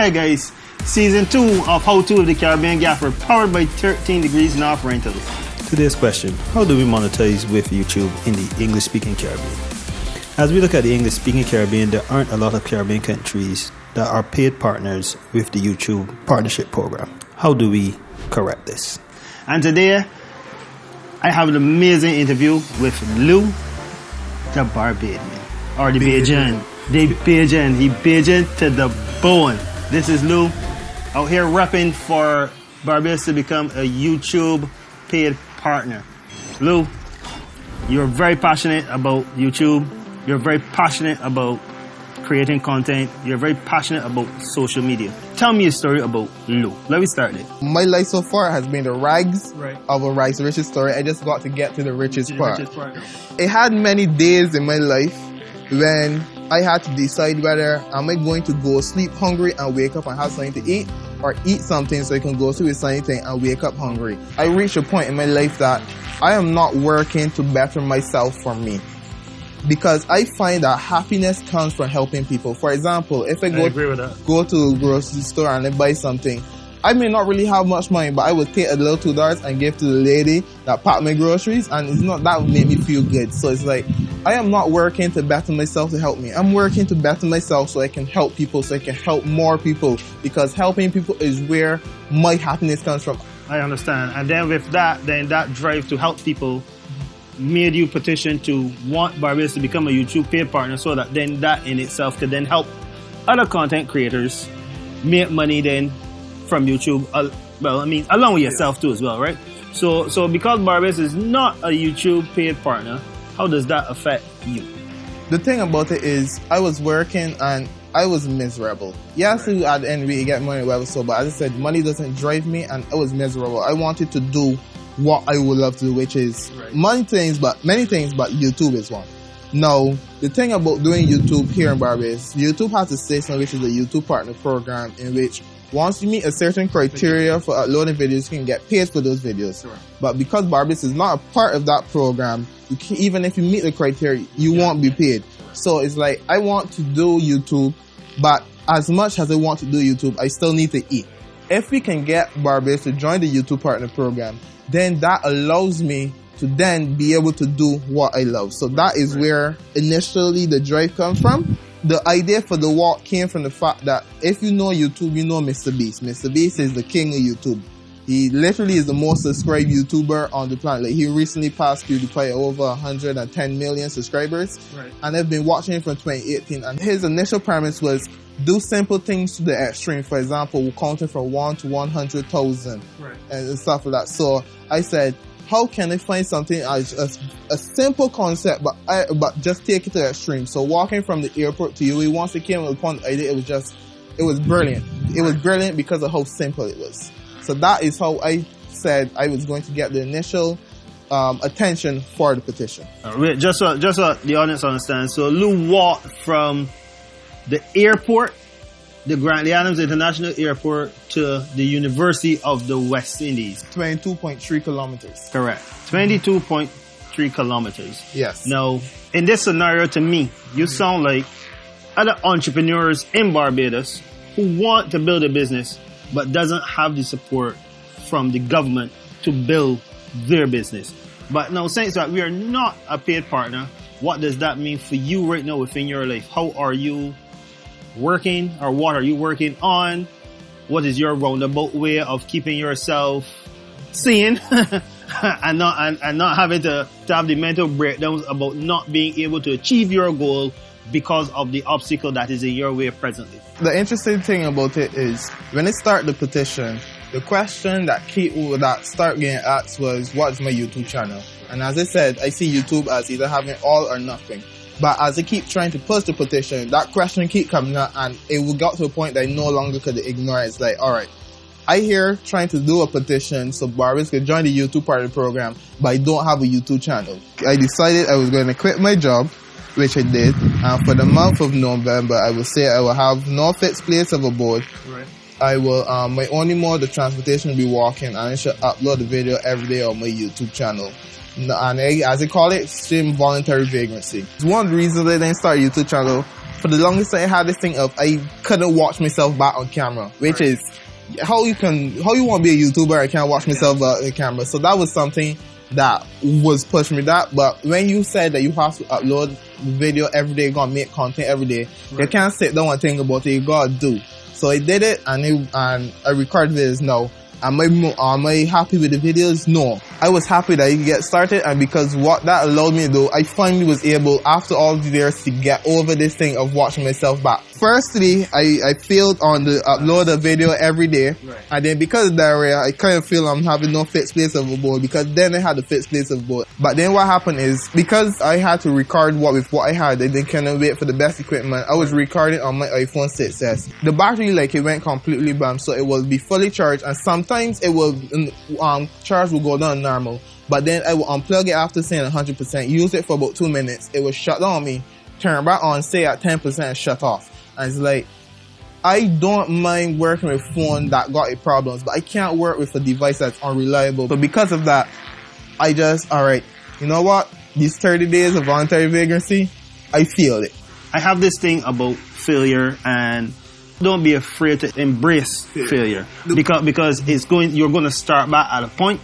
Hey guys, Season 2 of How To with the Caribbean Gaffer, powered by 13 Degrees North Rentals. Today's question: how do we monetize with YouTube in the English-speaking Caribbean? As we look at the English-speaking Caribbean, there aren't a lot of Caribbean countries that are paid partners with the YouTube partnership program. How do we correct this? And today, I have an amazing interview with Lui the Bajan, or the Bajan. The Bajan, he Bajan to the bone. This is Lui out here repping for Barbados to become a YouTube paid partner. Lui, you're very passionate about YouTube. You're very passionate about creating content. You're very passionate about social media. Tell me a story about Lui. Let me start there. My life so far has been the rags of a rags richest story. I just got to get to the richest part. It had many days in my life when I had to decide whether am I going to go sleep hungry and wake up and have something to eat, or eat something so I can go sleep with something and wake up hungry. I reached a point in my life that I am not working to better myself for me, because I find that happiness comes from helping people. For example, if I go to a grocery store and I buy something, I may not really have much money, but I would take a little $2 and give to the lady that packed my groceries, and it's not that would make me feel good. So it's like, I am not working to better myself to help me. I'm working to better myself so I can help people, so I can help more people, because helping people is where my happiness comes from. I understand. And then with that, that drive to help people made you petition to want Barbados to become a YouTube paid partner, so that then that in itself could then help other content creators make money then from YouTube. Well, I mean, along with yourself too as well, right? So because Barbados is not a YouTube paid partner, how does that affect you? The thing about it is, I was working and I was miserable. Yes, at the end we get money, whatever, so, but as I said, money doesn't drive me, and I was miserable. I wanted to do what I would love to do, which is many things, but YouTube is one. Now, the thing about doing YouTube here in Barbados, YouTube has a system which is a YouTube partner program, in which once you meet a certain criteria for uploading videos, you can get paid for those videos. But because Barbados is not a part of that program, even if you meet the criteria, you won't be paid. So it's like, I want to do YouTube, but as much as I want to do YouTube, I still need to eat. If we can get Barbados to join the YouTube partner program, then that allows me to then be able to do what I love. So that is where initially the drive comes from. The idea for the walk came from the fact that if you know YouTube, you know Mr. Beast. Mr. Beast is the king of YouTube. He literally is the most subscribed YouTuber on the planet. Like, he recently passed PewDiePie over 110 million subscribers. And I've been watching him from 2018. And his initial premise was do simple things to the extreme. For example, counting from 1 to 100,000 and stuff like that. So I said, how can I find something as a simple concept, but just take it to the extreme? So walking from the airport to UAE, once it came upon the idea, it was brilliant. It was brilliant because of how simple it was. So that is how I said I was going to get the initial attention for the petition. Just so the audience understands, so Lui walked from the airport, the Grantley Adams International Airport, to the University of the West Indies. 22.3 kilometers. Correct. 22.3 kilometers. Yes. Now, in this scenario, to me, you sound like other entrepreneurs in Barbados who want to build a business but doesn't have the support from the government to build their business. But now, since that we are not a paid partner, what does that mean for you right now within your life? How are you working, or what are you working on? What is your roundabout way of keeping yourself sane and not having to have the mental breakdowns about not being able to achieve your goal because of the obstacle that is in your way presently? The interesting thing about it is, when I start the petition, the question that start getting asked was, what's my YouTube channel? And as I said, I see YouTube as either having all or nothing. But as I keep trying to push the petition, that question keep coming up, and it got to a point that I no longer could ignore it. It's like, alright, I here trying to do a petition so Barbados could join the YouTube partner program, but I don't have a YouTube channel. I decided I was going to quit my job, which I did, and for the month of November, I will say I will have no fixed place of a board. I will, my only mode of transportation will be walking, and I should upload the video every day on my YouTube channel. And as I call it, extreme voluntary vagrancy. One reason they didn't start a YouTube channel for the longest time I had this thing of I couldn't watch myself back on camera, which is how you want to be a YouTuber and can't watch myself back on camera. So that was something that was pushing me that. But when you said that you have to upload video every day, you're gonna make content every day, you can't sit down and think about it, you gotta do. So I did it, and I record videos now. Am I happy with the videos? No. I was happy that you could get started, and because what that allowed me to do, I finally was able, after all the years, to get over this thing of watching myself back. Firstly, I failed on the upload a video every day, and then because of that area, I kind of feel I'm having no fixed place of a board, because then I had the fixed place of a board. But then what happened is, because I had to record with what I had, I didn't kind of wait for the best equipment. I was recording on my iPhone 6s. The battery, it went completely bam, so it will be fully charged, and sometimes it will charge will go down normal, but then I will unplug it after saying 100%, use it for about 2 minutes, it will shut down on me, turn back on, say at 10%, and shut off. And it's like, I don't mind working with phone that got it problems, but I can't work with a device that's unreliable. So because of that, I just, alright, you know what, these 30 days of voluntary vagrancy, I feel it. I have this thing about failure, and don't be afraid to embrace failure, because you're going to start back at a point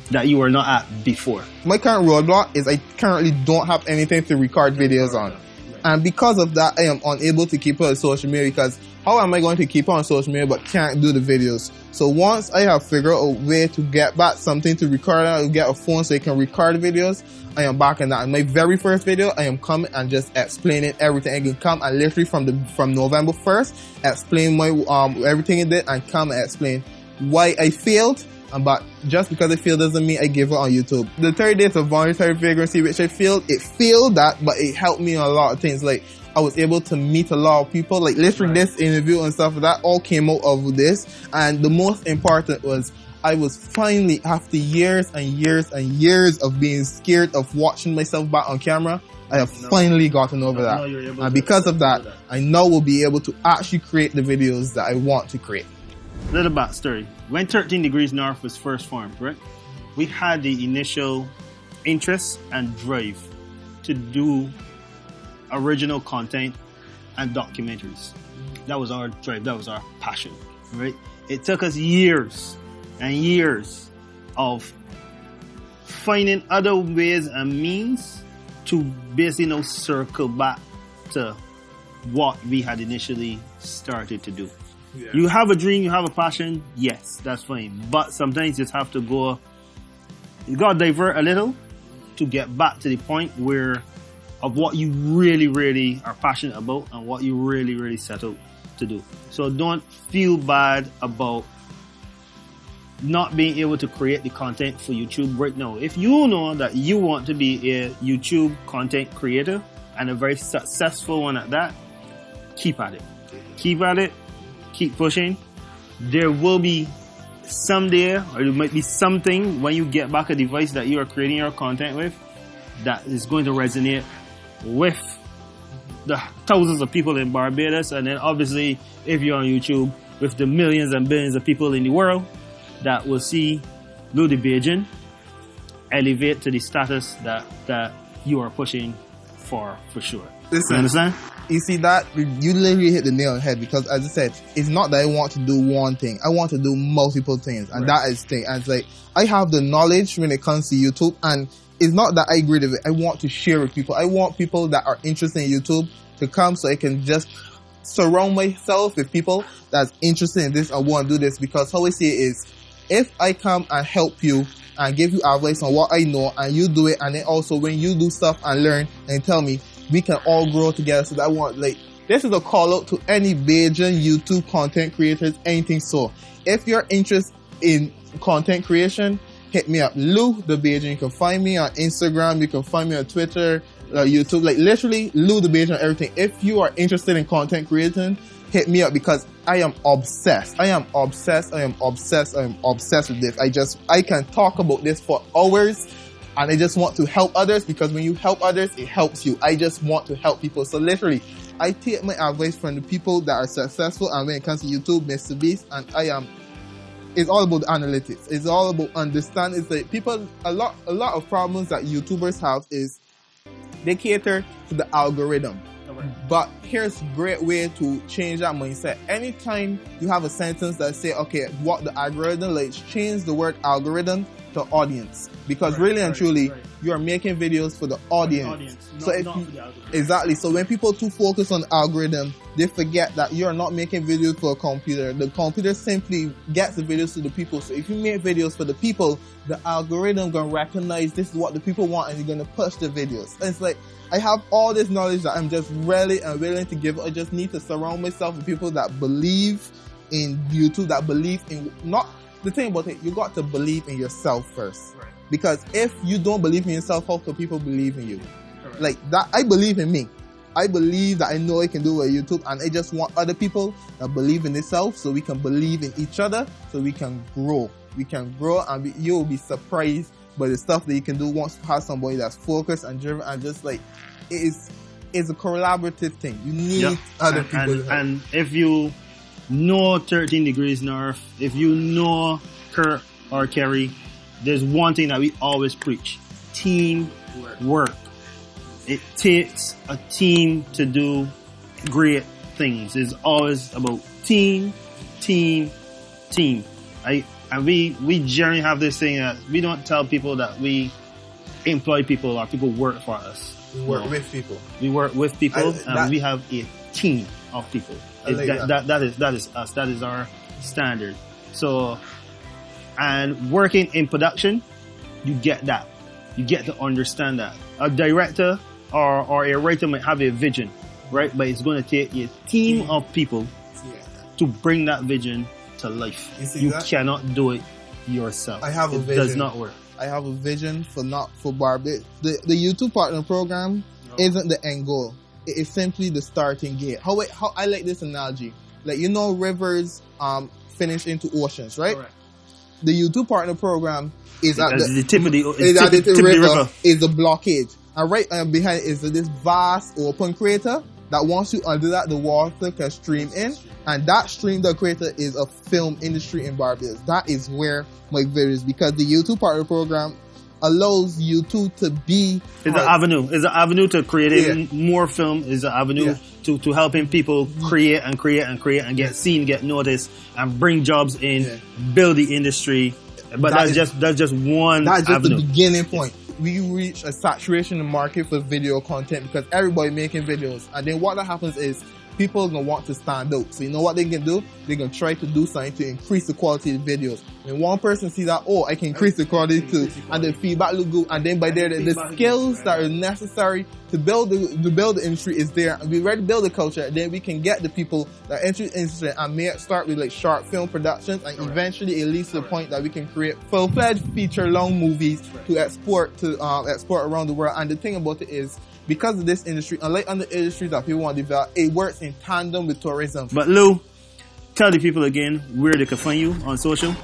that you were not at before. My current roadblock is I currently don't have anything to record videos on, and because of that, I am unable to keep on social media, because how am I going to keep on social media but can't do the videos? So once I have figured out a way to get back something to record, I'll get a phone so I can record videos, I am back in that. In my very first video, I am coming and just explaining everything. I can come and literally from November 1st, explain my everything I did, and come and explain why I failed. But just because I failed doesn't mean I give up on YouTube. The 30 days of voluntary vagrancy, which I failed, that, but it helped me in a lot of things. Like, I was able to meet a lot of people, like literally this interview and stuff, that all came out of this. And the most important was, I was finally, after years and years and years of being scared of watching myself back on camera, I have finally gotten over that. And because of that, I now will be able to actually create the videos that I want to create. Little backstory. When 13 Degrees North was first formed, right, we had the initial interest and drive to do original content and documentaries. That was our drive, that was our passion, right? It took us years and years of finding other ways and means to basically circle back to what we had initially started to do. Yeah. You have a dream, you have a passion, yes, that's fine. But sometimes you just have to you gotta divert a little to get back to the point of what you really, really are passionate about and what you really, really set out to do. So don't feel bad about not being able to create the content for YouTube right now. If you know that you want to be a YouTube content creator and a very successful one at that, keep at it. Keep at it. Keep pushing. There will be someday, or there might be something when you get back a device that you are creating your content with that is going to resonate with the thousands of people in Barbados, and then obviously if you're on YouTube with the millions and billions of people in the world that will see Lui the Bajan elevate to the status that you are pushing for sure. Listen, you understand? You see that? You literally hit the nail on the head, because as I said, it's not that I want to do one thing. I want to do multiple things, and that is the thing. And it's like, I have the knowledge when it comes to YouTube, and it's not that I agree with it. I want to share with people. I want people that are interested in YouTube to come so I can just surround myself with people that's interested in this and want to do this, because how I see it is, if I come and help you and give you advice on what I know and you do it, and then also when you do stuff and learn and tell me, we can all grow together. So that I want, this is a call out to any Bajan YouTube content creators, anything. So if you're interested in content creation, hit me up, Lui the Bajan. You can find me on Instagram, you can find me on Twitter, YouTube, literally Lui the Bajan, everything. If you are interested in content creating, hit me up, because I am obsessed. I am obsessed with this. I can talk about this for hours, and I just want to help others, because when you help others, it helps you. I just want to help people. So literally, I take my advice from the people that are successful, and when it comes to YouTube, Mr. Beast, and it's all about analytics. It's all about understanding. It's like people, a lot of problems that YouTubers have is they cater to the algorithm. But here's a great way to change that mindset. Anytime you have a sentence that say, okay, what the algorithm likes, change the word algorithm to audience. Because really and truly, you are making videos for the audience. Exactly. So when people too focus on the algorithm, they forget that you are not making videos for a computer. The computer simply gets the videos to the people. So if you make videos for the people, the algorithm gonna recognize this is what the people want and you're gonna push the videos. And it's like, I have all this knowledge that I'm just ready and willing to give. I just need to surround myself with people that believe in YouTube, that believe in not the thing about it, you got to believe in yourself first. Right. Because if you don't believe in yourself, how can people believe in you? Correct. Like that, I believe in me. I believe that I know I can do with YouTube, and I just want other people that believe in themselves so we can believe in each other, so we can grow. We can grow, and you'll be surprised by the stuff that you can do once you have somebody that's focused and driven, and just like, it's a collaborative thing. You need other people. And if you know 13 Degrees North, if you know Kurt or Kerry, there's one thing that we always preach: team work. It takes a team to do great things. It's always about team. And we generally have this thing that we don't tell people that we employ people or people work for us. We work with people. We work with people, and we have a team of people. That is us. That is our standard. So, and working in production, you get that. You get to understand that. A director or a writer might have a vision, right? But it's going to take a team of people to bring that vision to life. You cannot do it yourself. I have a vision. It does not work. I have a vision for Barbados. The YouTube partner program isn't the end goal. It is simply the starting gate. How I like this analogy. Like, you know, rivers finish into oceans, right? Correct. The YouTube partner program is at the tip of the river. Is a blockade. And right behind is this vast open crater that once you under that, the water can stream in. And that stream, the crater, is a film industry in Barbados. That is where my video is, because the YouTube partner program allows YouTube to be... It's an avenue. It's an avenue to create more film. It's an avenue to helping people create and get seen, get noticed, and bring jobs in, build the industry. But that's just one That's just avenue. The beginning point. We reach a saturation in the market for video content because everybody making videos. And then what that happens is people are going to want to stand out. So you know what they can do? They're going to try to do something to increase the quality of the videos. When one person sees that, oh, I can increase the quality too, and the feedback look good, and then by there, the skills that are necessary to build the industry is there. And we ready to build the culture, and then we can get the people that enter the industry and may start with like short film productions, and eventually it leads to the point that we can create full-fledged feature-long movies to export around the world. And the thing about it is, because of this industry, unlike other industries that people want to develop, it works in tandem with tourism. But Lou, tell the people again where they can find you on social.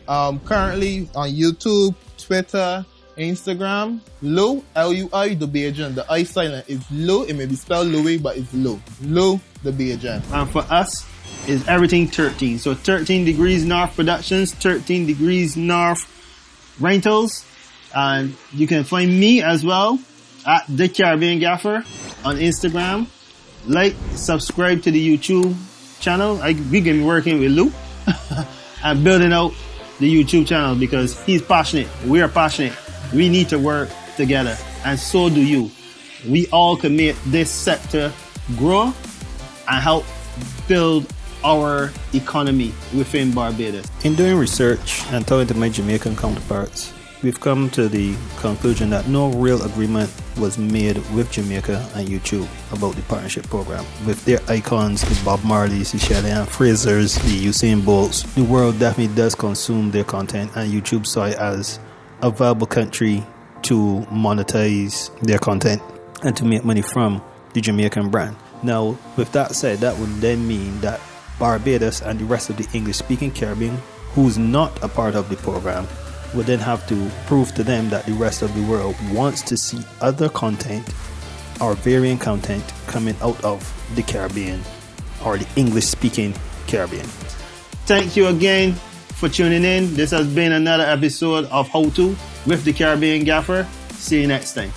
Currently on YouTube, Twitter, Instagram, Lui, Lui the Bajan. The I silent is Lou. It may be spelled Louis, but it's Lui. Lui the Bajan. And for us, is everything 13. So 13 Degrees North Productions, 13 Degrees North Rentals. And you can find me as well at the Caribbean Gaffer on Instagram. Like, subscribe to the YouTube channel. We're going to be working with Lou and building out the YouTube channel because he's passionate. We are passionate. We need to work together, and so do you. We all can make this sector grow and help build our economy within Barbados. In doing research and talking to my Jamaican counterparts, we've come to the conclusion that no real agreement was made with Jamaica and YouTube about the partnership program. With their icons, the Bob Marleys, the Shelley Frasers, the Usain Bolts, the world definitely does consume their content, and YouTube saw it as a viable country to monetize their content and to make money from the Jamaican brand. Now, with that said, that would then mean that Barbados and the rest of the English-speaking Caribbean, who's not a part of the program, would then have to prove to them that the rest of the world wants to see other content or variant content coming out of the Caribbean or the English-speaking Caribbean. Thank you again for tuning in. This has been another episode of How To with the Caribbean Gaffer. See you next time.